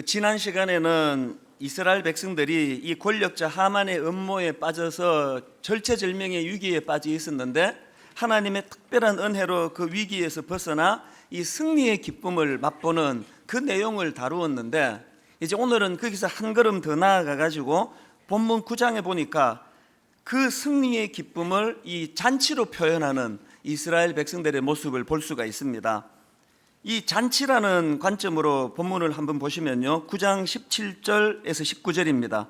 지난 시간에는 이스라엘 백성들이 이 권력자 하만의 음모에 빠져서 절체절명의 위기에 빠져 있었는데 하나님의 특별한 은혜로 그 위기에서 벗어나 이 승리의 기쁨을 맛보는 그 내용을 다루었는데, 이제 오늘은 거기서 한 걸음 더 나아가 가지고 본문 9장에 보니까 그 승리의 기쁨을 이 잔치로 표현하는 이스라엘 백성들의 모습을 볼 수가 있습니다. 이 잔치라는 관점으로 본문을 한번 보시면요, 9장 17절에서 19절입니다.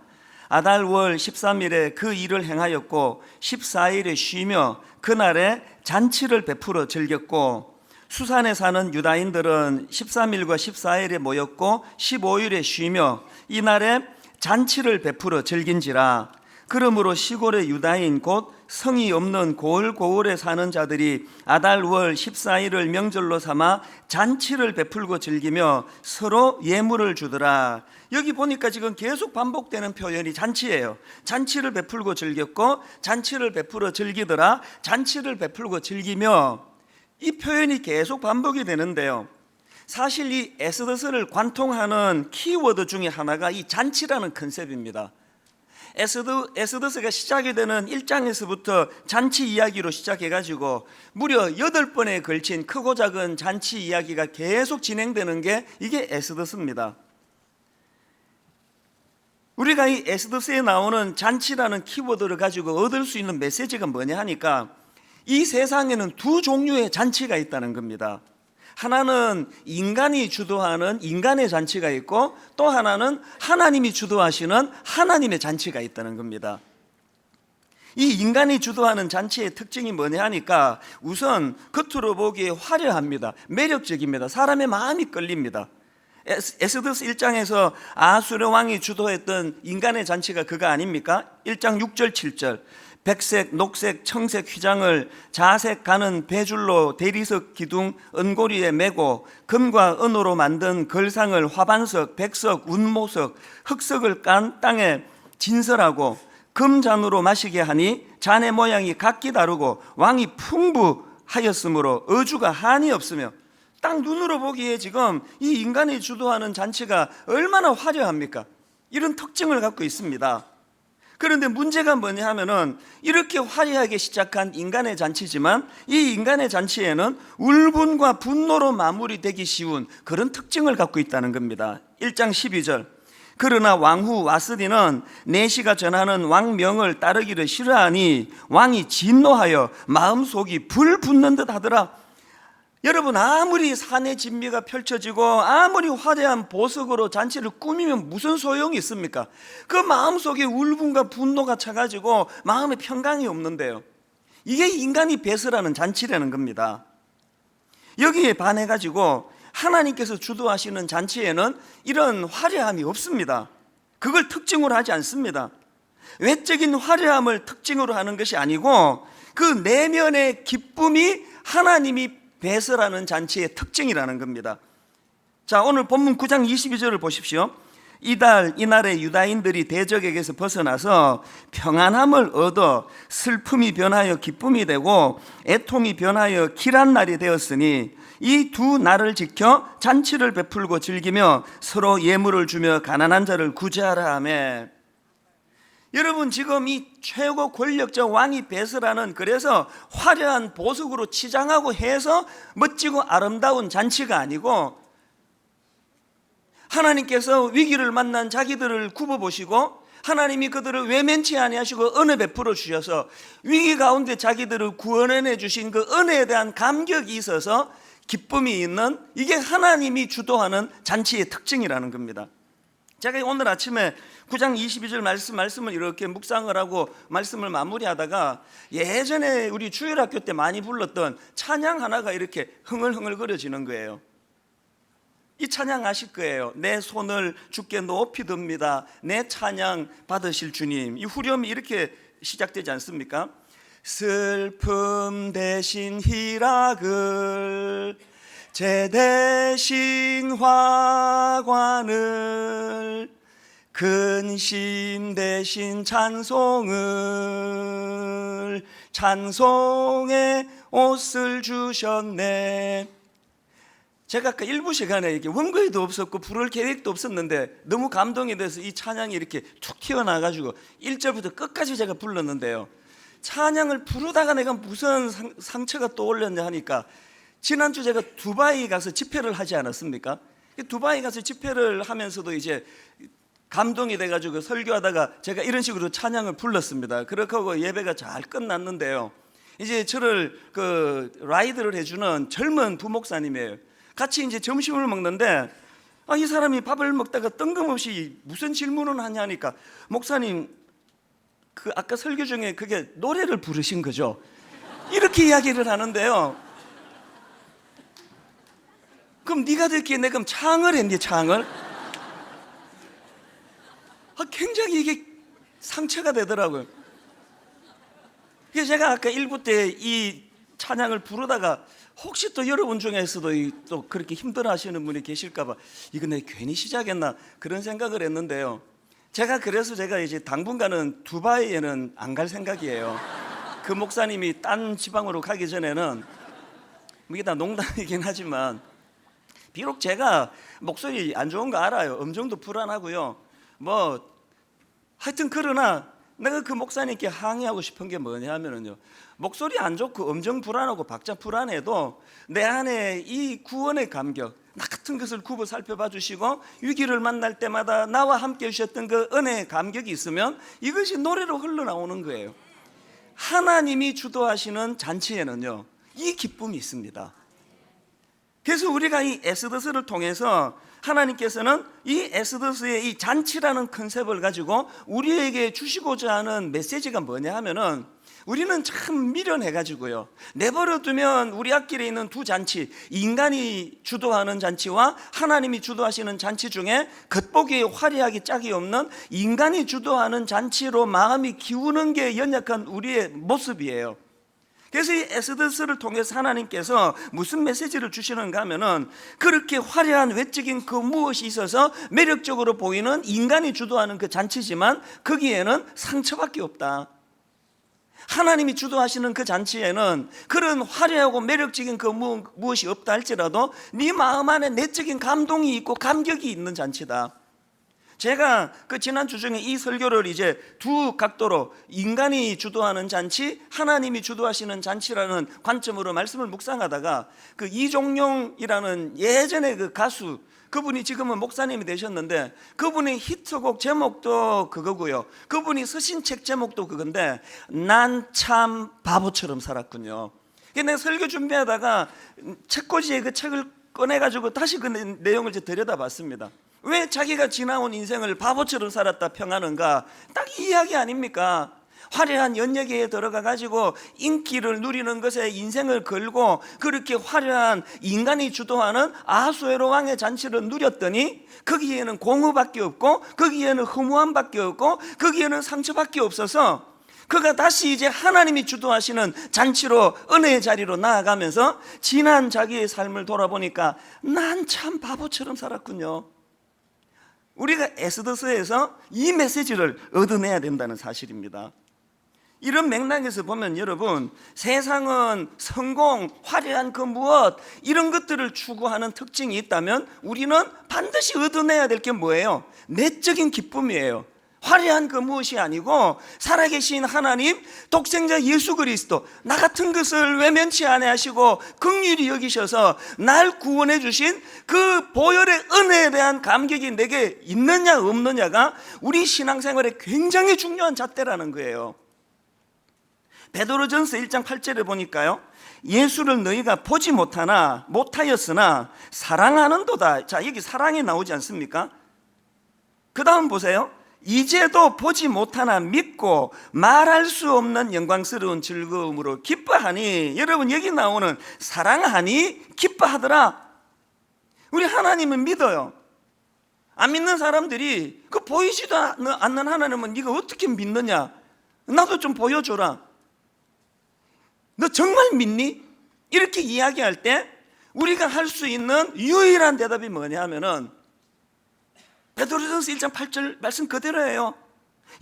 아달월 13일에 그 일을 행하였고 14일에 쉬며 그날에 잔치를 베풀어 즐겼고, 수산에 사는 유다인들은 13일과 14일에 모였고 15일에 쉬며 이날에 잔치를 베풀어 즐긴지라. 그러므로 시골의 유다인 곧 성이 없는 고을고을에 사는 자들이 아달월 14일을 명절로 삼아 잔치를 베풀고 즐기며 서로 예물을 주더라. 여기 보니까 지금 계속 반복되는 표현이 잔치예요. 잔치를 베풀고 즐겼고 잔치를 베풀어 즐기더라, 잔치를 베풀고 즐기며, 이 표현이 계속 반복이 되는데요, 사실 이 에스더서를 관통하는 키워드 중에 하나가 이 잔치라는 컨셉입니다. 에스더서가 시작이 되는 1장에서부터 잔치 이야기로 시작해가지고 무려 8번에 걸친 크고 작은 잔치 이야기가 계속 진행되는 게 이게 에스더서입니다. 우리가 이 에스더서에 나오는 잔치라는 키워드를 가지고 얻을 수 있는 메시지가 뭐냐 하니까, 이 세상에는 두 종류의 잔치가 있다는 겁니다. 하나는 인간이 주도하는 인간의 잔치가 있고, 또 하나는 하나님이 주도하시는 하나님의 잔치가 있다는 겁니다. 이 인간이 주도하는 잔치의 특징이 뭐냐 하니까, 우선 겉으로 보기에 화려합니다. 매력적입니다. 사람의 마음이 끌립니다. 에스더서 1장에서 아수르 왕이 주도했던 인간의 잔치가 그거 아닙니까? 1장 6절 7절 백색, 녹색, 청색 휘장을 자색 가는 배줄로 대리석 기둥 은고리에 메고 금과 은으로 만든 걸상을 화반석, 백석, 운모석, 흑석을 깐 땅에 진설하고 금잔으로 마시게 하니 잔의 모양이 각기 다르고 왕이 풍부하였으므로 어주가 한이 없으며. 딱 눈으로 보기에 지금 이 인간이 주도하는 잔치가 얼마나 화려합니까? 이런 특징을 갖고 있습니다. 그런데 문제가 뭐냐 하면은, 이렇게 화려하게 시작한 인간의 잔치지만 이 인간의 잔치에는 울분과 분노로 마무리되기 쉬운 그런 특징을 갖고 있다는 겁니다. 1장 12절 그러나 왕후 와스디는 내시가 전하는 왕명을 따르기를 싫어하니 왕이 진노하여 마음속이 불 붙는 듯 하더라. 여러분, 아무리 산의 진미가 펼쳐지고 아무리 화려한 보석으로 잔치를 꾸미면 무슨 소용이 있습니까? 그 마음속에 울분과 분노가 차가지고 마음에 평강이 없는데요, 이게 인간이 배설하는 잔치라는 겁니다. 여기에 반해가지고 하나님께서 주도하시는 잔치에는 이런 화려함이 없습니다. 그걸 특징으로 하지 않습니다. 외적인 화려함을 특징으로 하는 것이 아니고 그 내면의 기쁨이 하나님이 배설하는 잔치의 특징이라는 겁니다. 자, 오늘 본문 9장 22절을 보십시오. 이날에 유다인들이 대적에게서 벗어나서 평안함을 얻어 슬픔이 변하여 기쁨이 되고 애통이 변하여 길한 날이 되었으니 이 두 날을 지켜 잔치를 베풀고 즐기며 서로 예물을 주며 가난한 자를 구제하라 하며. 여러분, 지금 이 최고 권력자 왕이 배설하는, 그래서 화려한 보석으로 치장하고 해서 멋지고 아름다운 잔치가 아니고, 하나님께서 위기를 만난 자기들을 굽어보시고 하나님이 그들을 외면치 아니하시고 은혜 베풀어 주셔서 위기 가운데 자기들을 구원해 주신 그 은혜에 대한 감격이 있어서 기쁨이 있는, 이게 하나님이 주도하는 잔치의 특징이라는 겁니다. 제가 오늘 아침에 9장 22절 말씀을 이렇게 묵상을 하고 말씀을 마무리하다가 예전에 우리 주일학교 때 많이 불렀던 찬양 하나가 이렇게 흥얼흥얼거려지는 거예요. 이 찬양 아실 거예요. 내 손을 주께 높이 듭니다. 내 찬양 받으실 주님. 이 후렴이 이렇게 시작되지 않습니까? 슬픔 대신 희락을, 제 대신 화관을, 근심 대신 찬송을, 찬송의 옷을 주셨네. 제가 아까 일부 시간에 이렇게 원고에도 없었고 부를 계획도 없었는데 너무 감동이 돼서 이 찬양이 이렇게 툭 튀어나와가지고 1절부터 끝까지 제가 불렀는데요, 찬양을 부르다가 내가 무슨 상처가 떠올렸냐 하니까, 지난주 제가 두바이 가서 집회를 하지 않았습니까? 두바이 가서 집회를 하면서도 이제 감동이 돼가지고 설교하다가 제가 이런 식으로 찬양을 불렀습니다. 그렇게 하고 예배가 잘 끝났는데요, 이제 저를 라이드를 해주는 젊은 부목사님이에요. 같이 이제 점심을 먹는데 이 사람이 밥을 먹다가 뜬금없이 무슨 질문을 하냐니까, 목사님 아까 설교 중에 그게 노래를 부르신 거죠? 이렇게 이야기를 하는데요, 그럼 네가 듣기에 내가 그럼 창을 했니? 창을? 굉장히 이게 상처가 되더라고요. 그래서 제가 아까 1부 때 이 찬양을 부르다가 혹시 또 여러분 중에서도 또 그렇게 힘들어 하시는 분이 계실까봐 이거 내가 괜히 시작했나 그런 생각을 했는데요, 그래서 제가 이제 당분간은 두바이에는 안 갈 생각이에요. 그 목사님이 딴 지방으로 가기 전에는, 이게 다 농담이긴 하지만, 비록 제가 목소리 안 좋은 거 알아요. 음정도 불안하고요. 하여튼 그러나 내가 그 목사님께 항의하고 싶은 게 뭐냐 하면은요, 목소리 안 좋고 음정 불안하고 박자 불안해도 내 안에 이 구원의 감격, 나 같은 것을 굽어 살펴봐 주시고 위기를 만날 때마다 나와 함께 해주셨던 그 은혜의 감격이 있으면 이것이 노래로 흘러나오는 거예요. 하나님이 주도하시는 잔치에는요, 이 기쁨이 있습니다. 그래서 우리가 이 에스더스를 통해서 하나님께서는 이 에스더스의 이 잔치라는 컨셉을 가지고 우리에게 주시고자 하는 메시지가 뭐냐 하면은, 우리는 참 미련해가지고요, 내버려두면 우리 앞길에 있는 두 잔치, 인간이 주도하는 잔치와 하나님이 주도하시는 잔치 중에 겉보기에 화려하기 짝이 없는 인간이 주도하는 잔치로 마음이 기우는 게 연약한 우리의 모습이에요. 그래서 이 에스더스를 통해서 하나님께서 무슨 메시지를 주시는가 하면은, 그렇게 화려한 외적인 그 무엇이 있어서 매력적으로 보이는 인간이 주도하는 그 잔치지만 거기에는 상처밖에 없다. 하나님이 주도하시는 그 잔치에는 그런 화려하고 매력적인 그 무엇이 없다 할지라도 네 마음 안에 내적인 감동이 있고 감격이 있는 잔치다. 제가 지난주 중에 이 설교를 이제 두 각도로, 인간이 주도하는 잔치, 하나님이 주도하시는 잔치라는 관점으로 말씀을 묵상하다가, 이종용이라는 예전에 그 가수, 그분이 지금은 목사님이 되셨는데 그분의 히트곡 제목도 그거고요, 그분이 쓰신 책 제목도 그건데, 난 참 바보처럼 살았군요. 내가 설교 준비하다가 책꽂이에 그 책을 꺼내가지고 다시 그 내용을 들여다봤습니다. 왜 자기가 지나온 인생을 바보처럼 살았다 평하는가? 딱 이 이야기 아닙니까? 화려한 연예계에 들어가 가지고 인기를 누리는 것에 인생을 걸고 그렇게 화려한 인간이 주도하는 아하수에로 왕의 잔치를 누렸더니 거기에는 공허밖에 없고 거기에는 허무함밖에 없고 거기에는 상처밖에 없어서 그가 다시 이제 하나님이 주도하시는 잔치로, 은혜의 자리로 나아가면서 지난 자기의 삶을 돌아보니까 난 참 바보처럼 살았군요. 우리가 에스더서에서 이 메시지를 얻어내야 된다는 사실입니다. 이런 맥락에서 보면 여러분, 세상은 성공, 화려한 그 무엇, 이런 것들을 추구하는 특징이 있다면 우리는 반드시 얻어내야 될 게 뭐예요? 내적인 기쁨이에요. 화려한 그 무엇이 아니고 살아계신 하나님, 독생자 예수 그리스도, 나 같은 것을 외면치 아니하시고 긍휼히 여기셔서 날 구원해 주신 그 보혈의 은혜에 대한 감격이 내게 있느냐 없느냐가 우리 신앙생활에 굉장히 중요한 잣대라는 거예요. 베드로전서 1장 8절에 보니까요, 예수를 너희가 보지 못하였으나 사랑하는도다. 자, 여기 사랑이 나오지 않습니까? 그 다음 보세요. 이제도 보지 못하나 믿고 말할 수 없는 영광스러운 즐거움으로 기뻐하니. 여러분, 여기 나오는 사랑하니 기뻐하더라. 우리 하나님은 믿어요. 안 믿는 사람들이 그 보이지도 않는 하나님은 네가 어떻게 믿느냐, 나도 좀 보여줘라, 너 정말 믿니? 이렇게 이야기할 때 우리가 할 수 있는 유일한 대답이 뭐냐 하면은 베드로전서 1장 8절 말씀 그대로예요.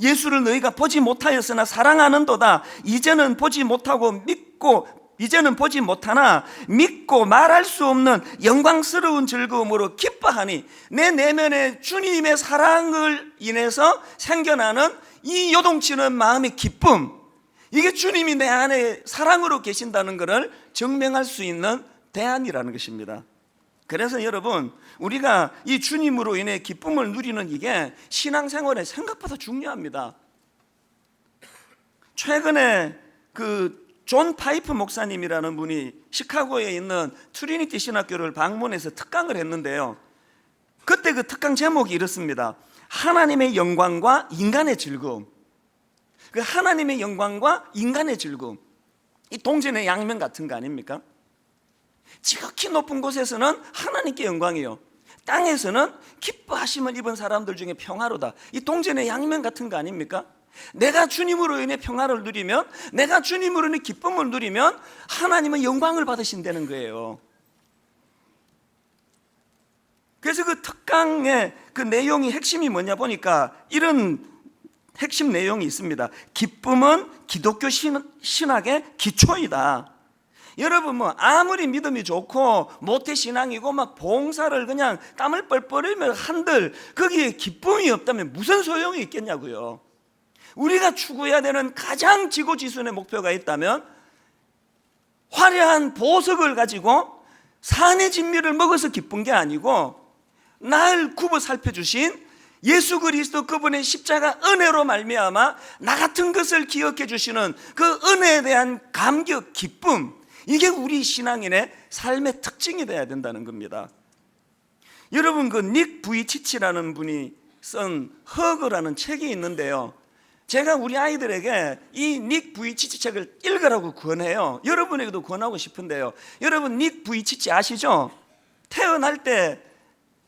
예수를 너희가 보지 못하였으나 사랑하는도다. 이제는 보지 못하고 믿고 이제는 보지 못하나 믿고 말할 수 없는 영광스러운 즐거움으로 기뻐하니, 내 내면에 주님의 사랑을 인해서 생겨나는 이 요동치는 마음의 기쁨, 이게 주님이 내 안에 사랑으로 계신다는 것을 증명할 수 있는 대안이라는 것입니다. 그래서 여러분, 우리가 이 주님으로 인해 기쁨을 누리는 이게 신앙생활에 생각보다 중요합니다. 최근에 존 파이프 목사님이라는 분이 시카고에 있는 트리니티 신학교를 방문해서 특강을 했는데요, 그때 그 특강 제목이 이렇습니다. 하나님의 영광과 인간의 즐거움. 그 하나님의 영광과 인간의 즐거움, 이 동전의 양면 같은 거 아닙니까? 지극히 높은 곳에서는 하나님께 영광이요, 땅에서는 기뻐하심을 입은 사람들 중에 평화로다. 이 동전의 양면 같은 거 아닙니까? 내가 주님으로 인해 평화를 누리면, 내가 주님으로 인해 기쁨을 누리면 하나님은 영광을 받으신다는 거예요. 그래서 그 특강의 그 내용이 핵심이 뭐냐 보니까 이런 핵심 내용이 있습니다. 기쁨은 기독교 신학의 기초이다. 여러분, 아무리 믿음이 좋고 모태신앙이고 막 봉사를 그냥 땀을 뻘뻘 흘리며 한들 거기에 기쁨이 없다면 무슨 소용이 있겠냐고요. 우리가 추구해야 되는 가장 지고지순의 목표가 있다면, 화려한 보석을 가지고 산의 진미를 먹어서 기쁜 게 아니고, 날 굽어 살펴주신 예수 그리스도 그분의 십자가 은혜로 말미암아 나 같은 것을 기억해 주시는 그 은혜에 대한 감격, 기쁨, 이게 우리 신앙인의 삶의 특징이 돼야 된다는 겁니다. 여러분, 그 닉 부이치치라는 분이 쓴 허그라는 책이 있는데요, 제가 우리 아이들에게 이 닉 부이치치 책을 읽으라고 권해요. 여러분에게도 권하고 싶은데요, 여러분 닉 부이치치 아시죠? 태어날 때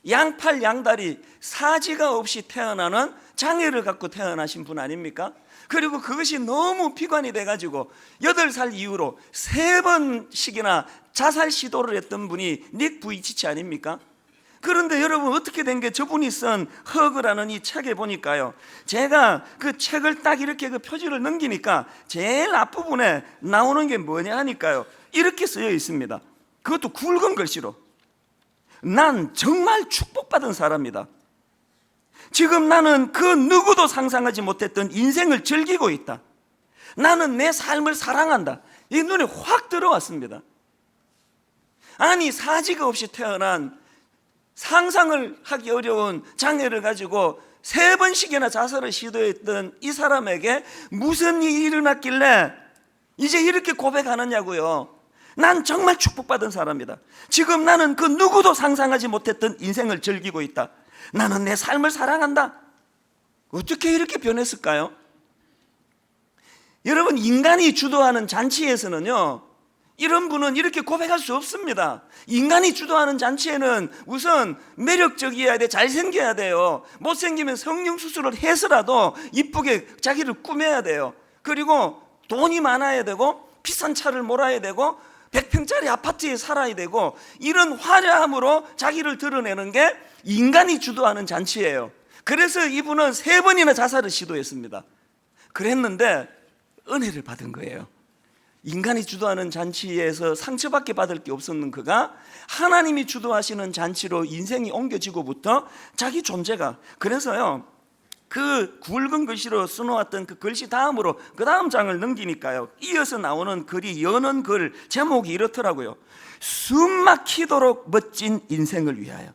양팔 양다리 사지가 없이 태어나는 장애를 갖고 태어나신 분 아닙니까? 그리고 그것이 너무 비관이 돼가지고 8살 이후로 3번씩이나 자살 시도를 했던 분이 닉 부이치치 아닙니까? 그런데 여러분, 어떻게 된 게 저분이 쓴 허그라는 이 책에 보니까요, 제가 그 책을 딱 이렇게 그 표지를 넘기니까 제일 앞부분에 나오는 게 뭐냐 하니까요, 이렇게 쓰여 있습니다. 그것도 굵은 글씨로. 난 정말 축복받은 사람이다. 지금 나는 그 누구도 상상하지 못했던 인생을 즐기고 있다. 나는 내 삶을 사랑한다. 이 눈에 확 들어왔습니다. 아니, 사지가 없이 태어난, 상상을 하기 어려운 장애를 가지고 3번씩이나 자살을 시도했던 이 사람에게 무슨 일이 일어났길래 이제 이렇게 고백하느냐고요. 난 정말 축복받은 사람이다. 지금 나는 그 누구도 상상하지 못했던 인생을 즐기고 있다. 나는 내 삶을 사랑한다. 어떻게 이렇게 변했을까요? 여러분, 인간이 주도하는 잔치에서는요, 이런 분은 이렇게 고백할 수 없습니다. 인간이 주도하는 잔치에는 우선 매력적이어야 돼, 잘생겨야 돼요. 못생기면 성형수술을 해서라도 이쁘게 자기를 꾸며야 돼요. 그리고 돈이 많아야 되고, 비싼 차를 몰아야 되고, 100평짜리 아파트에 살아야 되고, 이런 화려함으로 자기를 드러내는 게 인간이 주도하는 잔치예요. 그래서 이분은 3번이나 자살을 시도했습니다. 그랬는데 은혜를 받은 거예요. 인간이 주도하는 잔치에서 상처밖에 받을 게 없었는 그가 하나님이 주도하시는 잔치로 인생이 옮겨지고부터 자기 존재가, 그래서요, 그 굵은 글씨로 써놓았던 그 글씨 다음으로 그 다음 장을 넘기니까요, 이어서 나오는 글이, 여는 글 제목이 이렇더라고요. 숨막히도록 멋진 인생을 위하여.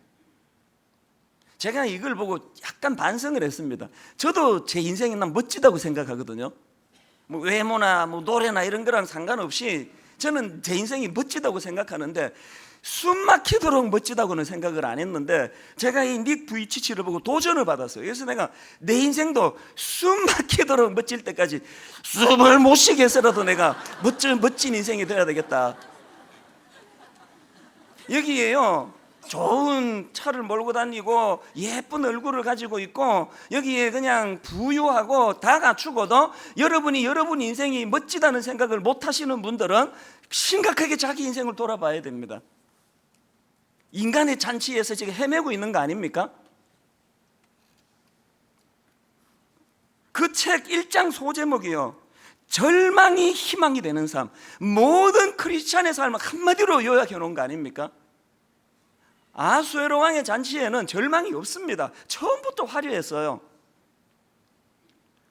제가 이걸 보고 약간 반성을 했습니다. 저도 제 인생이 난 멋지다고 생각하거든요. 뭐 외모나 뭐 노래나 이런 거랑 상관없이 저는 제 인생이 멋지다고 생각하는데, 숨 막히도록 멋지다고는 생각을 안 했는데, 제가 이 닉 부이치치를 보고 도전을 받았어요. 그래서 내가 내 인생도 숨 막히도록 멋질 때까지 숨을 못 쉬게 해서라도 내가 멋진 인생이 돼야 되겠다. 여기에요, 좋은 차를 몰고 다니고 예쁜 얼굴을 가지고 있고 여기에 그냥 부유하고 다 갖추고도 여러분이 인생이 멋지다는 생각을 못 하시는 분들은 심각하게 자기 인생을 돌아봐야 됩니다. 인간의 잔치에서 지금 헤매고 있는 거 아닙니까? 그 책 1장 소제목이요, 절망이 희망이 되는 삶, 모든 크리스찬의 삶을 한마디로 요약해 놓은 거 아닙니까? 아수에로 왕의 잔치에는 절망이 없습니다. 처음부터 화려했어요.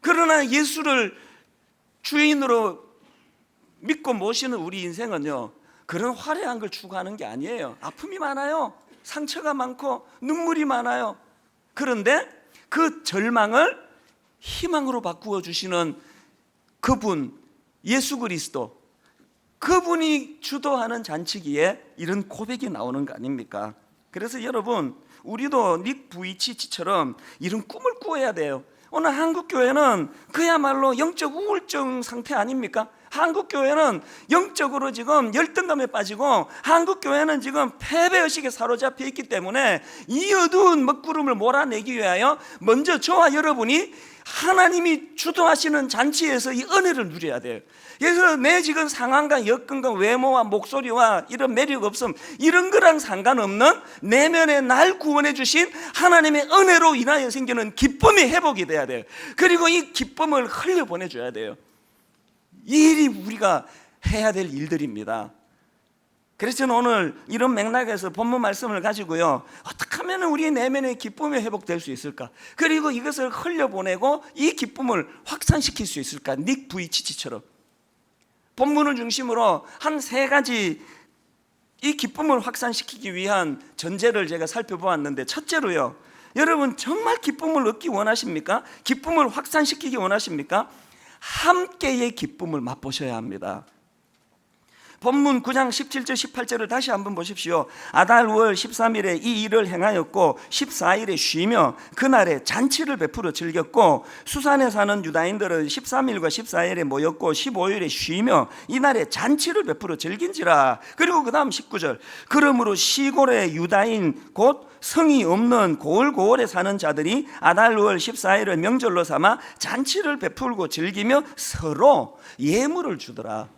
그러나 예수를 주인으로 믿고 모시는 우리 인생은요, 그런 화려한 걸 추구하는 게 아니에요. 아픔이 많아요. 상처가 많고 눈물이 많아요. 그런데 그 절망을 희망으로 바꾸어 주시는 그분, 예수 그리스도, 그분이 주도하는 잔치기에 이런 고백이 나오는 거 아닙니까? 그래서 여러분, 우리도 닉 부이치치처럼 이런 꿈을 꾸어야 돼요. 오늘 한국교회는 그야말로 영적 우울증 상태 아닙니까? 한국교회는 영적으로 지금 열등감에 빠지고, 한국교회는 지금 패배의식에 사로잡혀 있기 때문에 이 어두운 먹구름을 몰아내기 위하여 먼저 저와 여러분이 하나님이 주도하시는 잔치에서 이 은혜를 누려야 돼요. 그래서 내 지금 상황과 여건과 외모와 목소리와 이런 매력 없음, 이런 거랑 상관없는 내면에 날 구원해 주신 하나님의 은혜로 인하여 생기는 기쁨이 회복이 돼야 돼요. 그리고 이 기쁨을 흘려보내줘야 돼요. 이 일이 우리가 해야 될 일들입니다. 그래서 저는 오늘 이런 맥락에서 본문 말씀을 가지고요, 어떻게 하면 우리 내면의 기쁨이 회복될 수 있을까, 그리고 이것을 흘려보내고 이 기쁨을 확산시킬 수 있을까, 닉 부이치치처럼 본문을 중심으로 한 3가지 이 기쁨을 확산시키기 위한 전제를 제가 살펴보았는데, 첫째로요, 여러분 정말 기쁨을 얻기 원하십니까? 기쁨을 확산시키기 원하십니까? 함께의 기쁨을 맛보셔야 합니다. 본문 9장 17절 18절을 다시 한번 보십시오. 아달월 13일에 이 일을 행하였고 14일에 쉬며 그날에 잔치를 베풀어 즐겼고, 수산에 사는 유다인들은 13일과 14일에 모였고 15일에 쉬며 이날에 잔치를 베풀어 즐긴지라. 그리고 그 다음 19절, 그러므로 시골의 유다인 곧 성이 없는 고을고을에 사는 자들이 아달월 14일을 명절로 삼아 잔치를 베풀고 즐기며 서로 예물을 주더라.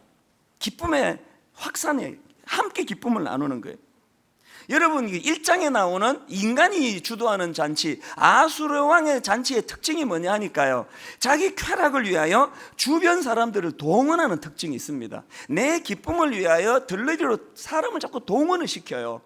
기쁨의 확산에 함께 기쁨을 나누는 거예요. 여러분, 1장에 나오는 인간이 주도하는 잔치, 아수르 왕의 잔치의 특징이 뭐냐 하니까요, 자기 쾌락을 위하여 주변 사람들을 동원하는 특징이 있습니다. 내 기쁨을 위하여 들러리로 사람을 자꾸 동원을 시켜요.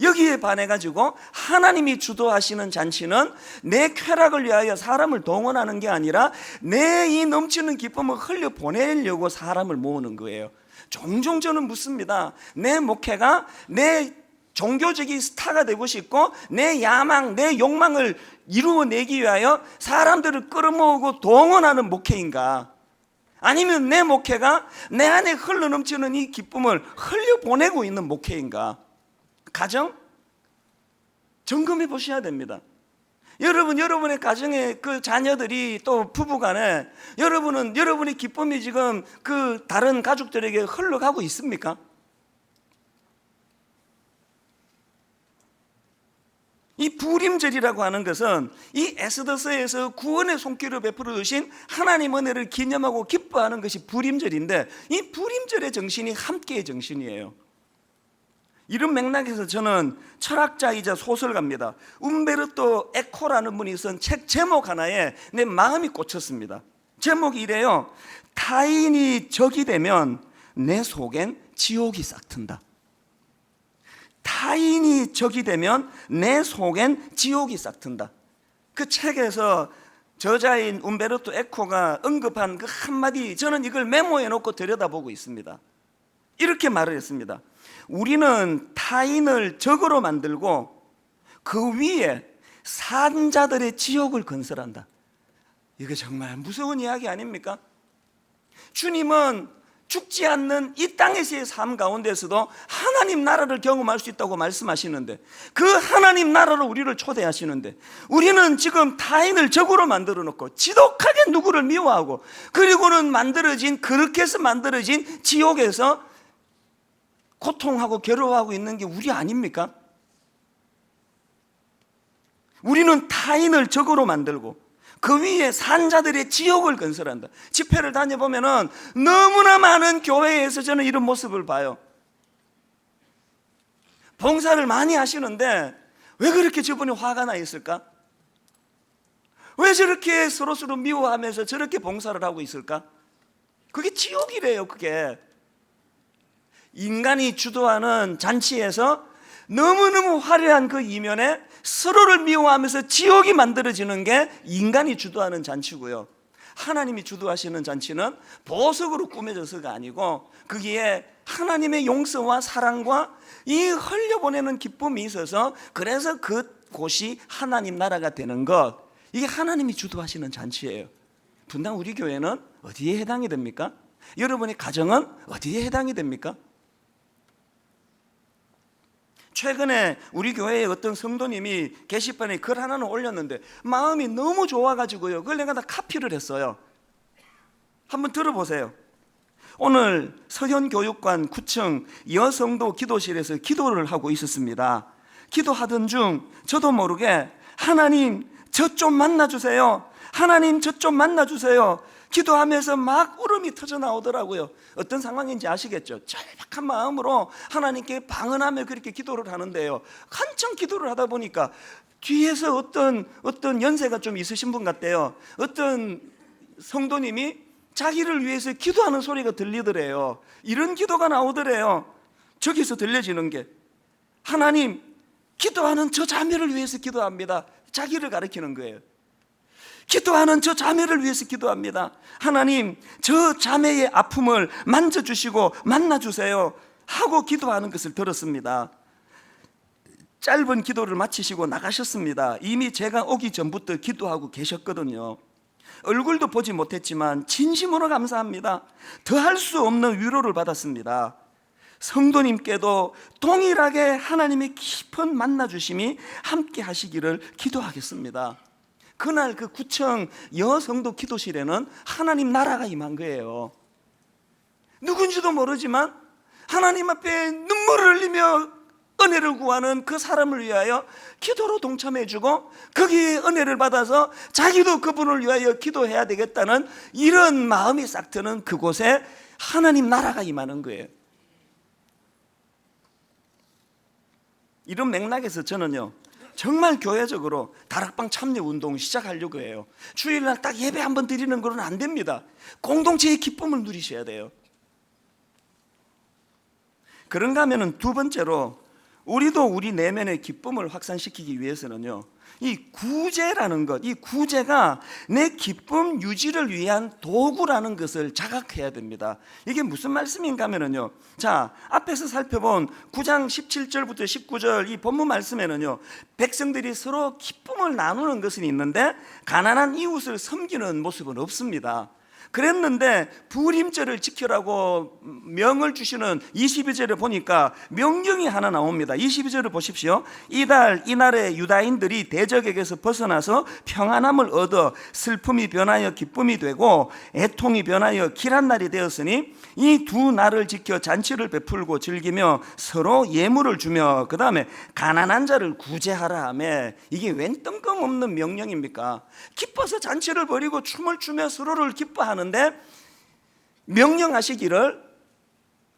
여기에 반해가지고 하나님이 주도하시는 잔치는 내 쾌락을 위하여 사람을 동원하는 게 아니라 내 이 넘치는 기쁨을 흘려보내려고 사람을 모으는 거예요. 종종 저는 묻습니다. 내 목회가 내 종교적인 스타가 되고 싶고 내 야망, 내 욕망을 이루어내기 위하여 사람들을 끌어모으고 동원하는 목회인가, 아니면 내 목회가 내 안에 흘러넘치는 이 기쁨을 흘려보내고 있는 목회인가? 가정 점검해 보셔야 됩니다. 여러분의 가정의 그 자녀들이 또 부부간에 여러분의 기쁨이 지금 그 다른 가족들에게 흘러가고 있습니까? 이 부림절이라고 하는 것은 이 에스더서에서 구원의 손길을 베풀어 주신 하나님 은혜를 기념하고 기뻐하는 것이 부림절인데, 이 부림절의 정신이 함께의 정신이에요. 이런 맥락에서 저는 철학자이자 소설가입니다, 움베르토 에코라는 분이 쓴 책 제목 하나에 내 마음이 꽂혔습니다. 제목이 이래요. 타인이 적이 되면 내 속엔 지옥이 싹튼다. 타인이 적이 되면 내 속엔 지옥이 싹튼다. 그 책에서 저자인 움베르토 에코가 언급한 그 한마디, 저는 이걸 메모해 놓고 들여다보고 있습니다. 이렇게 말을 했습니다. 우리는 타인을 적으로 만들고 그 위에 산자들의 지옥을 건설한다. 이거 정말 무서운 이야기 아닙니까? 주님은 죽지 않는 이 땅에서의 삶 가운데서도 하나님 나라를 경험할 수 있다고 말씀하시는데, 그 하나님 나라로 우리를 초대하시는데, 우리는 지금 타인을 적으로 만들어 놓고 지독하게 누구를 미워하고, 그리고는 그렇게 해서 만들어진 지옥에서 고통하고 괴로워하고 있는 게 우리 아닙니까? 우리는 타인을 적으로 만들고 그 위에 산자들의 지옥을 건설한다. 집회를 다녀보면은 너무나 많은 교회에서 저는 이런 모습을 봐요. 봉사를 많이 하시는데 왜 그렇게 저분이 화가 나 있을까? 왜 저렇게 서로서로 미워하면서 저렇게 봉사를 하고 있을까? 그게 지옥이래요. 그게 인간이 주도하는 잔치에서 너무너무 화려한 그 이면에 서로를 미워하면서 지옥이 만들어지는 게 인간이 주도하는 잔치고요, 하나님이 주도하시는 잔치는 보석으로 꾸며져서가 아니고 거기에 하나님의 용서와 사랑과 이 흘려보내는 기쁨이 있어서, 그래서 그곳이 하나님 나라가 되는 것, 이게 하나님이 주도하시는 잔치예요. 분당 우리 교회는 어디에 해당이 됩니까? 여러분의 가정은 어디에 해당이 됩니까? 최근에 우리 교회에 어떤 성도님이 게시판에 글 하나는 올렸는데 마음이 너무 좋아가지고요, 그걸 내가 다 카피를 했어요. 한번 들어보세요. 오늘 서현교육관 9층 여성도 기도실에서 기도를 하고 있었습니다. 기도하던 중 저도 모르게 하나님 저 좀 만나주세요, 하나님 저 좀 만나주세요, 기도하면서 막 울음이 터져 나오더라고요. 어떤 상황인지 아시겠죠? 절박한 마음으로 하나님께 방언하며 그렇게 기도를 하는데요, 한참 기도를 하다 보니까 뒤에서 어떤 연세가 좀 있으신 분 같대요. 어떤 성도님이 자기를 위해서 기도하는 소리가 들리더래요. 이런 기도가 나오더래요. 저기서 들려지는 게, 하나님 기도하는 저 자매를 위해서 기도합니다. 자기를 가리키는 거예요. 기도하는 저 자매를 위해서 기도합니다. 하나님 저 자매의 아픔을 만져주시고 만나주세요 하고 기도하는 것을 들었습니다. 짧은 기도를 마치시고 나가셨습니다. 이미 제가 오기 전부터 기도하고 계셨거든요. 얼굴도 보지 못했지만 진심으로 감사합니다. 더할 수 없는 위로를 받았습니다. 성도님께도 동일하게 하나님의 깊은 만나주심이 함께 하시기를 기도하겠습니다. 그날 그 9층 여성도 기도실에는 하나님 나라가 임한 거예요. 누군지도 모르지만 하나님 앞에 눈물을 흘리며 은혜를 구하는 그 사람을 위하여 기도로 동참해주고 거기에 은혜를 받아서 자기도 그분을 위하여 기도해야 되겠다는 이런 마음이 싹 트는 그곳에 하나님 나라가 임하는 거예요. 이런 맥락에서 저는요, 정말 교회적으로 다락방 참여 운동 시작하려고 해요. 주일날 딱 예배 한번 드리는 건 안 됩니다. 공동체의 기쁨을 누리셔야 돼요. 그런가 하면은 두 번째로, 우리도 우리 내면의 기쁨을 확산시키기 위해서는요, 이 구제라는 것, 이 구제가 내 기쁨 유지를 위한 도구라는 것을 자각해야 됩니다. 이게 무슨 말씀인가 하면요, 자, 앞에서 살펴본 9장 17절부터 19절 이 본문 말씀에는요, 백성들이 서로 기쁨을 나누는 것은 있는데 가난한 이웃을 섬기는 모습은 없습니다. 그랬는데 부림절을 지키라고 명을 주시는 22절에 보니까 명령이 하나 나옵니다. 22절을 보십시오. 이날에 유다인들이 대적에게서 벗어나서 평안함을 얻어 슬픔이 변하여 기쁨이 되고 애통이 변하여 길한 날이 되었으니 이 두 날을 지켜 잔치를 베풀고 즐기며 서로 예물을 주며 그 다음에 가난한 자를 구제하라 하며, 이게 웬 뜬금없는 명령입니까? 기뻐서 잔치를 벌이고 춤을 추며 서로를 기뻐하는데 명령하시기를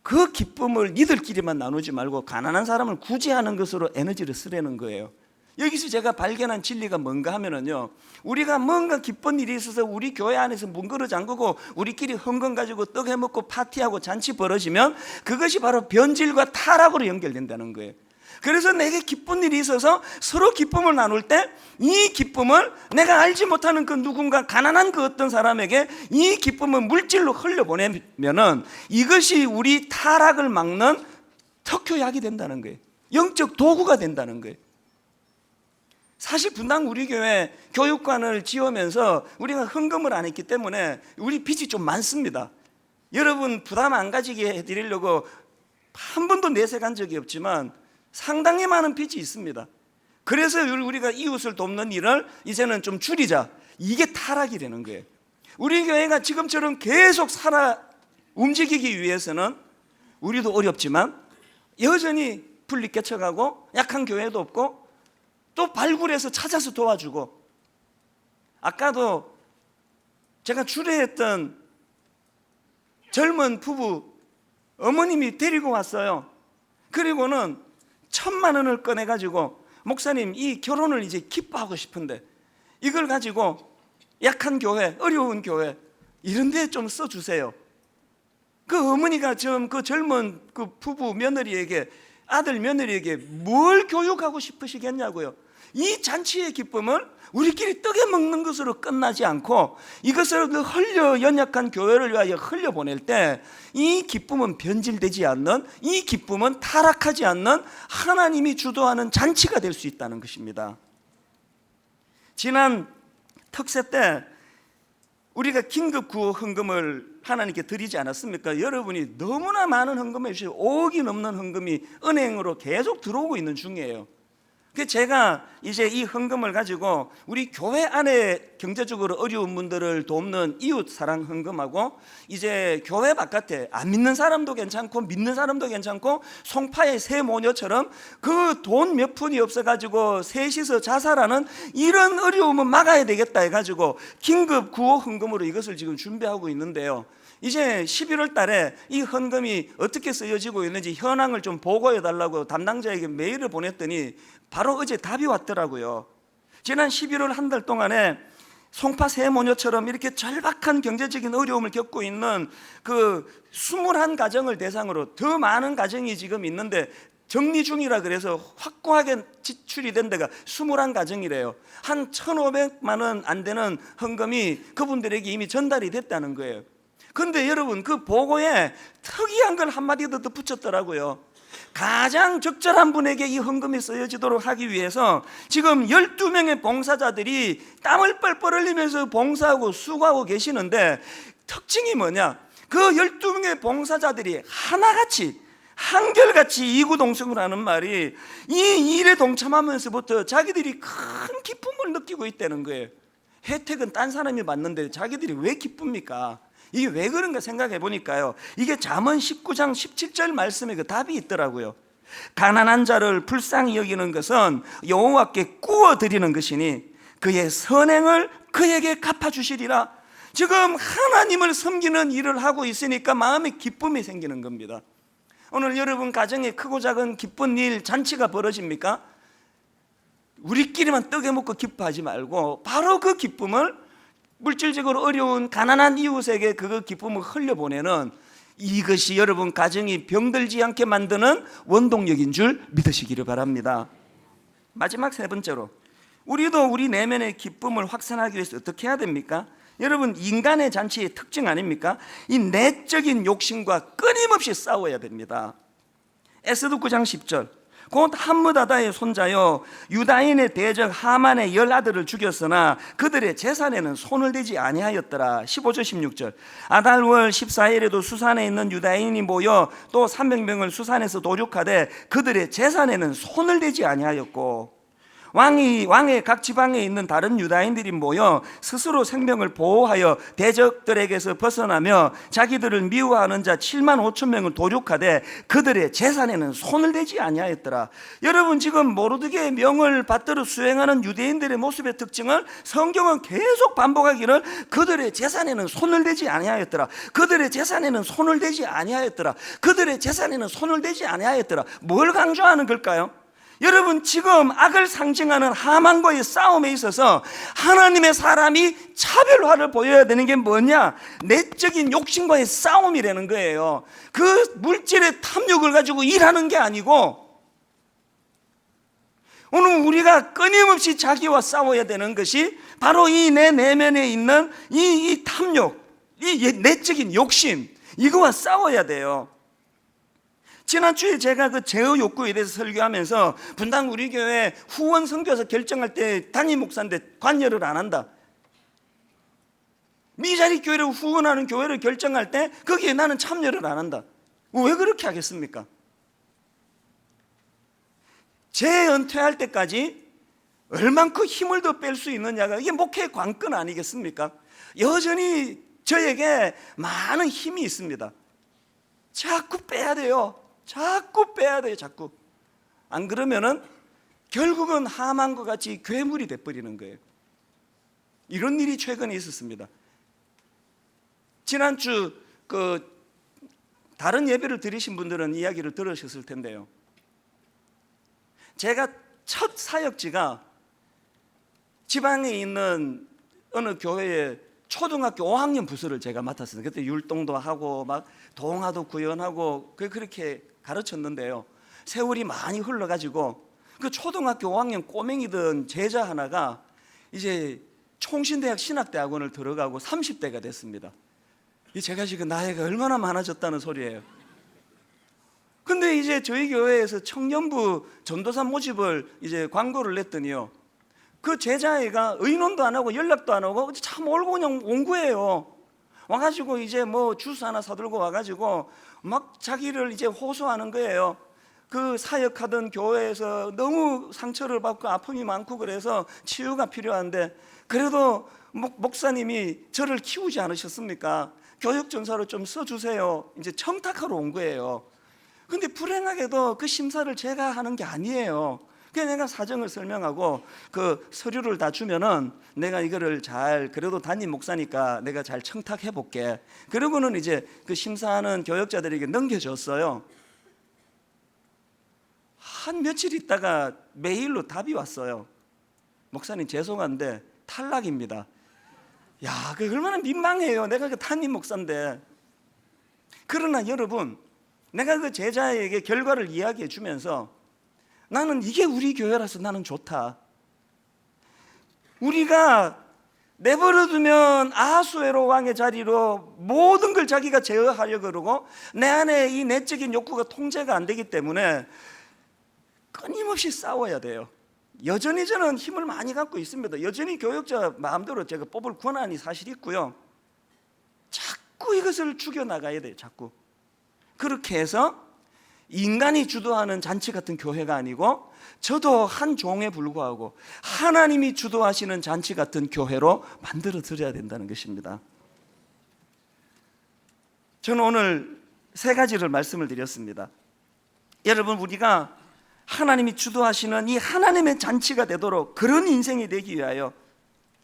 그 기쁨을 니들끼리만 나누지 말고 가난한 사람을 구제하는 것으로 에너지를 쓰라는 거예요. 여기서 제가 발견한 진리가 뭔가 하면은요, 우리가 뭔가 기쁜 일이 있어서 우리 교회 안에서 문그러 잠그고 우리끼리 흥건 가지고 떡 해먹고 파티하고 잔치 벌어지면 그것이 바로 변질과 타락으로 연결된다는 거예요. 그래서 내게 기쁜 일이 있어서 서로 기쁨을 나눌 때 이 기쁨을 내가 알지 못하는 그 누군가 가난한 그 어떤 사람에게 이 기쁨을 물질로 흘려보내면은 이것이 우리 타락을 막는 특효약이 된다는 거예요. 영적 도구가 된다는 거예요. 사실 분당 우리 교회 교육관을 지으면서 우리가 헌금을 안 했기 때문에 우리 빚이 좀 많습니다. 여러분 부담 안 가지게 해드리려고 한 번도 내색한 적이 없지만 상당히 많은 빚이 있습니다. 그래서 우리가 이웃을 돕는 일을 이제는 좀 줄이자, 이게 타락이 되는 거예요. 우리 교회가 지금처럼 계속 움직이기 위해서는 우리도 어렵지만 여전히 분리 깨쳐가고 약한 교회도 없고 또 발굴해서 찾아서 도와주고, 아까도 제가 주례했던 젊은 부부 어머님이 데리고 왔어요. 그리고는 1,000만 원을 꺼내가지고 목사님 이 결혼을 이제 기뻐하고 싶은데 이걸 가지고 약한 교회, 어려운 교회 이런 데 좀 써주세요. 그 어머니가 그 젊은 그 부부 며느리에게, 아들 며느리에게 뭘 교육하고 싶으시겠냐고요. 이 잔치의 기쁨을 우리끼리 떡에 먹는 것으로 끝나지 않고 이것을 그 연약한 교회를 위하여 흘려보낼 때 이 기쁨은 변질되지 않는, 이 기쁨은 타락하지 않는 하나님이 주도하는 잔치가 될 수 있다는 것입니다. 지난 특세 때 우리가 긴급 구호 헌금을 하나님께 드리지 않았습니까? 여러분이 너무나 많은 헌금을 주시고 5억이 넘는 헌금이 은행으로 계속 들어오고 있는 중이에요. 그래서 제가 이제 이 헌금을 가지고 우리 교회 안에 경제적으로 어려운 분들을 돕는 이웃 사랑 헌금하고, 이제 교회 바깥에 안 믿는 사람도 괜찮고 믿는 사람도 괜찮고 송파의 새 모녀처럼 그 돈 몇 푼이 없어가지고 셋이서 자살하는 이런 어려움은 막아야 되겠다 해가지고 긴급 구호 헌금으로 이것을 지금 준비하고 있는데요. 이제 11월 달에 이 헌금이 어떻게 쓰여지고 있는지 현황을 좀 보고해 달라고 담당자에게 메일을 보냈더니 바로 어제 답이 왔더라고요. 지난 11월 한 달 동안에 송파 세모녀처럼 이렇게 절박한 경제적인 어려움을 겪고 있는 그 21가정을 대상으로, 더 많은 가정이 지금 있는데 정리 중이라 그래서 확고하게 지출이 된 데가 21가정이래요. 한 1,500만 원 안 되는 헌금이 그분들에게 이미 전달이 됐다는 거예요. 그런데 여러분, 그 보고에 특이한 걸 한마디 더 덧붙였더라고요. 가장 적절한 분에게 이 헌금이 쓰여지도록 하기 위해서 지금 12명의 봉사자들이 땀을 뻘뻘 흘리면서 봉사하고 수고하고 계시는데, 특징이 뭐냐? 그 12명의 봉사자들이 하나같이, 한결같이 이구동성을 하는 말이, 이 일에 동참하면서부터 자기들이 큰 기쁨을 느끼고 있다는 거예요. 혜택은 딴 사람이 받는데 자기들이 왜 기쁩니까? 이게 왜 그런가 생각해 보니까요, 이게 잠언 19장 17절 말씀에 그 답이 있더라고요. 가난한 자를 불쌍히 여기는 것은 여호와께 구워 드리는 것이니 그의 선행을 그에게 갚아주시리라. 지금 하나님을 섬기는 일을 하고 있으니까 마음에 기쁨이 생기는 겁니다. 오늘 여러분 가정에 크고 작은 기쁜 일, 잔치가 벌어집니까? 우리끼리만 떡에 먹고 기뻐하지 말고 바로 그 기쁨을 물질적으로 어려운 가난한 이웃에게 그 기쁨을 흘려보내는, 이것이 여러분 가정이 병들지 않게 만드는 원동력인 줄 믿으시기를 바랍니다. 마지막 세 번째로, 우리도 우리 내면의 기쁨을 확산하기 위해서 어떻게 해야 됩니까? 여러분, 인간의 잔치의 특징 아닙니까? 이 내적인 욕심과 끊임없이 싸워야 됩니다. 에스더 9장 10절, 곧 함므다다의 손자여 유다인의 대적 하만의 10아들을 죽였으나 그들의 재산에는 손을 대지 아니하였더라. 15절 16절, 아달월 14일에도 수산에 있는 유다인이 모여 또 300명을 수산에서 도륙하되 그들의 재산에는 손을 대지 아니하였고, 왕의 각 지방에 있는 다른 유다인들이 모여 스스로 생명을 보호하여 대적들에게서 벗어나며 자기들을 미워하는 자 7만 5천 명을 도륙하되 그들의 재산에는 손을 대지 아니하였더라. 여러분, 지금 모르드게의 명을 받들어 수행하는 유대인들의 모습의 특징을 성경은 계속 반복하기를, 그들의 재산에는 손을 대지 아니하였더라, 그들의 재산에는 손을 대지 아니하였더라, 그들의 재산에는 손을 대지 아니하였더라. 뭘 강조하는 걸까요? 여러분, 지금 악을 상징하는 하만과의 싸움에 있어서 하나님의 사람이 차별화를 보여야 되는 게 뭐냐? 내적인 욕심과의 싸움이라는 거예요. 그 물질의 탐욕을 가지고 일하는 게 아니고, 오늘 우리가 끊임없이 자기와 싸워야 되는 것이 바로 이 내 내면에 있는 이 탐욕, 이 내적인 욕심, 이거와 싸워야 돼요. 지난주에 제가 그 제어 욕구에 대해서 설교하면서 분당 우리 교회 후원 선교사 결정할 때 담임 목사인데 관여를 안 한다, 미자리 교회를 후원하는 교회를 결정할 때 거기에 나는 참여를 안 한다. 왜 그렇게 하겠습니까? 재은퇴할 때까지 얼만큼 힘을 더 뺄 수 있느냐가 이게 목회의 관건 아니겠습니까? 여전히 저에게 많은 힘이 있습니다. 자꾸 빼야 돼요. 자꾸 빼야 돼요. 자꾸. 안 그러면은 결국은 하만과 같이 괴물이 돼버리는 거예요. 이런 일이 최근에 있었습니다. 지난주 다른 예배를 들으신 분들은 이야기를 들으셨을 텐데요, 제가 첫 사역지가 지방에 있는 어느 교회에 초등학교 5학년 부서를 제가 맡았어요. 그때 율동도 하고 막 동화도 구연하고 그렇게 가르쳤는데요. 세월이 많이 흘러가지고 그 초등학교 5학년 꼬맹이던 제자 하나가 이제 총신대학 신학대학원을 들어가고 30대가 됐습니다. 제가 지금 나이가 얼마나 많아졌다는 소리예요. 근데 이제 저희 교회에서 청년부 전도사 모집을 이제 광고를 냈더니요, 그 제자애가 의논도 안 하고 연락도 안 하고 참 올고 그냥 온 거예요. 와가지고 이제 뭐 주스 하나 사들고 와가지고 막 자기를 이제 호소하는 거예요. 그 사역하던 교회에서 너무 상처를 받고 아픔이 많고 그래서 치유가 필요한데, 그래도 목사님이 저를 키우지 않으셨습니까? 교육전사로 좀 써주세요. 이제 청탁하러 온 거예요. 근데 불행하게도 그 심사를 제가 하는 게 아니에요. 그냥 내가 사정을 설명하고 그 서류를 다 주면은 내가 이거를 잘, 그래도 담임 목사니까 내가 잘 청탁해 볼게. 그러고는 이제 그 심사하는 교역자들에게 넘겨줬어요. 한 며칠 있다가 메일로 답이 왔어요. 목사님 죄송한데 탈락입니다. 야, 그 얼마나 민망해요. 내가 그 담임 목사인데. 그러나 여러분, 내가 그 제자에게 결과를 이야기해 주면서 나는 이게 우리 교회라서 나는 좋다. 우리가 내버려두면 아하수에로 왕의 자리로 모든 걸 자기가 제어하려고 그러고 내 안에 이 내적인 욕구가 통제가 안 되기 때문에 끊임없이 싸워야 돼요. 여전히 저는 힘을 많이 갖고 있습니다. 여전히 교역자 마음대로 제가 뽑을 권한이 사실 있고요. 자꾸 이것을 죽여나가야 돼요. 자꾸. 그렇게 해서 인간이 주도하는 잔치 같은 교회가 아니고 저도 한 종에 불구하고 하나님이 주도하시는 잔치 같은 교회로 만들어 드려야 된다는 것입니다. 저는 오늘 세 가지를 말씀을 드렸습니다. 여러분, 우리가 하나님이 주도하시는 이 하나님의 잔치가 되도록 그런 인생이 되기 위하여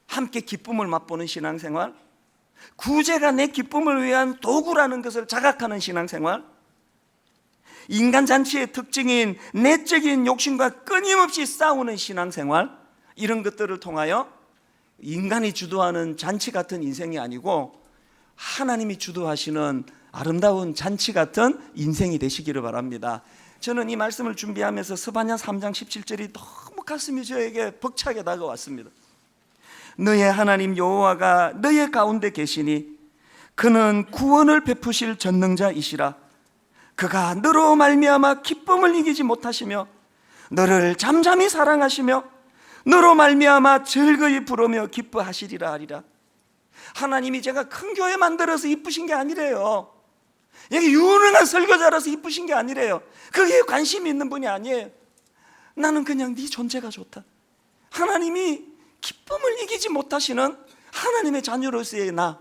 함께 기쁨을 맛보는 신앙생활, 구제가 내 기쁨을 위한 도구라는 것을 자각하는 신앙생활, 인간 잔치의 특징인 내적인 욕심과 끊임없이 싸우는 신앙생활, 이런 것들을 통하여 인간이 주도하는 잔치 같은 인생이 아니고 하나님이 주도하시는 아름다운 잔치 같은 인생이 되시기를 바랍니다. 저는 이 말씀을 준비하면서 스바냐 3장 17절이 너무 가슴이 저에게 벅차게 다가왔습니다. 너의 하나님 여호와가 너의 가운데 계시니 그는 구원을 베푸실 전능자이시라. 그가 너로 말미암아 기쁨을 이기지 못하시며 너를 잠잠히 사랑하시며 너로 말미암아 즐거이 부르며 기뻐하시리라 하리라. 하나님이 제가 큰 교회 만들어서 이쁘신 게 아니래요. 여기 유능한 설교자라서 이쁘신 게 아니래요. 그게 관심이 있는 분이 아니에요. 나는 그냥 네 존재가 좋다. 하나님이 기쁨을 이기지 못하시는 하나님의 자녀로서의 나,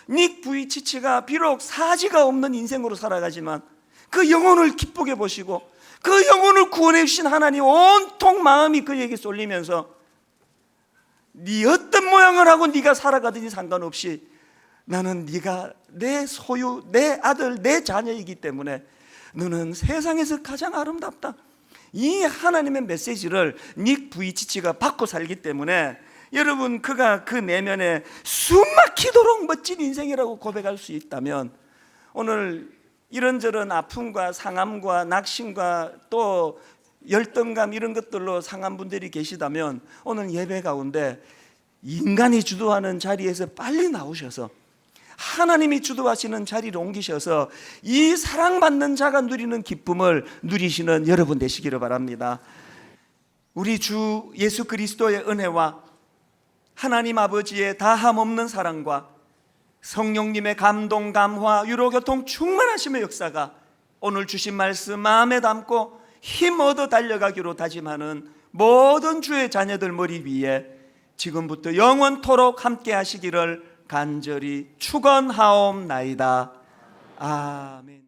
닉 부이치치가 비록 사지가 없는 인생으로 살아가지만 그 영혼을 기쁘게 보시고 그 영혼을 구원해 주신 하나님 온통 마음이 그에게 쏠리면서 네 어떤 모양을 하고 네가 살아가든지 상관없이 나는 네가 내 소유, 내 아들, 내 자녀이기 때문에 너는 세상에서 가장 아름답다. 이 하나님의 메시지를 닉 부이치치가 받고 살기 때문에 여러분, 그가 그 내면에 숨막히도록 멋진 인생이라고 고백할 수 있다면 오늘 이런저런 아픔과 상함과 낙심과 또 열등감 이런 것들로 상한 분들이 계시다면 오늘 예배 가운데 인간이 주도하는 자리에서 빨리 나오셔서 하나님이 주도하시는 자리로 옮기셔서 이 사랑받는 자가 누리는 기쁨을 누리시는 여러분 되시기를 바랍니다. 우리 주 예수 그리스도의 은혜와 하나님 아버지의 다함없는 사랑과 성령님의 감동, 감화, 유로교통 충만하심의 역사가 오늘 주신 말씀 마음에 담고 힘 얻어 달려가기로 다짐하는 모든 주의 자녀들 머리 위에 지금부터 영원토록 함께 하시기를 간절히 축원하옵나이다. 아멘.